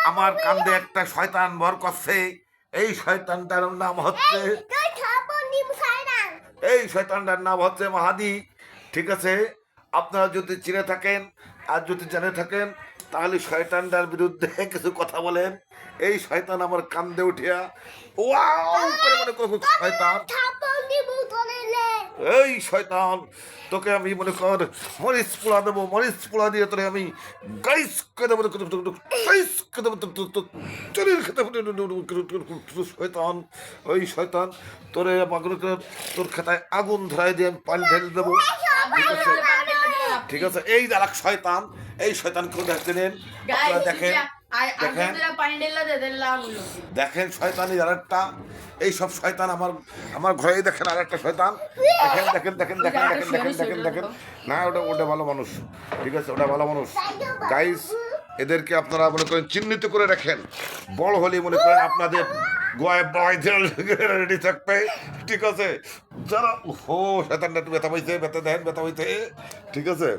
আমার কান্দে একটা শয়তান ভর করছে। এই শয়তানটার নাম হচ্ছে মাহাদি। ঠিক আছে, আপনারা যদি চিনে থাকেন আর যদি জেনে থাকেন তাহলে শয়তানটার বিরুদ্ধে কিছু কথা বলেন। এই শয়তান আমার কান্দে উঠিয়া ওয়াও করে মনে করো শয়তান, এই শয়তান তোকে আমি মনে কর মরিচ পোড়া দেবো, মরিচ পোড়া দিয়ে তোরে আমি গাইস করে দেবো, গাইস করে দেবো, চুরির খেতে শয়তান, ওই শয়তান তোরে তোর খেতায় আগুন ধরাই দিয়ে আমি পানি ঢেলে দেবো। ঠিক আছে, ঠিক আছে, এই যারা শয়তান, এই শয়তানকে দেখতে নেন, আপনারা দেখেন দেখেন দেখেন শয়তানি আর একটা, এই সব শয়তান আমার আমার ঘরেই দেখেন আর একটা শয়তান, দেখেন দেখেন দেখেন দেখেন দেখেন দেখেন দেখেন দেখেন না, ওটা ওটা ভালো মানুষ, ঠিক আছে, ওটা ভালো মানুষ। গাইস, এদেরকে আপনারা মনে করেন চিহ্নিত করে রাখেন, বড় হলে মনে করেন আপনাদের গোয়ায় রেডি থাকবে। ঠিক আছে, যারা ও শয়তানটা একটু ব্যথা পাইছে, ব্যথা দেন, ব্যথা হইতে, ঠিক আছে।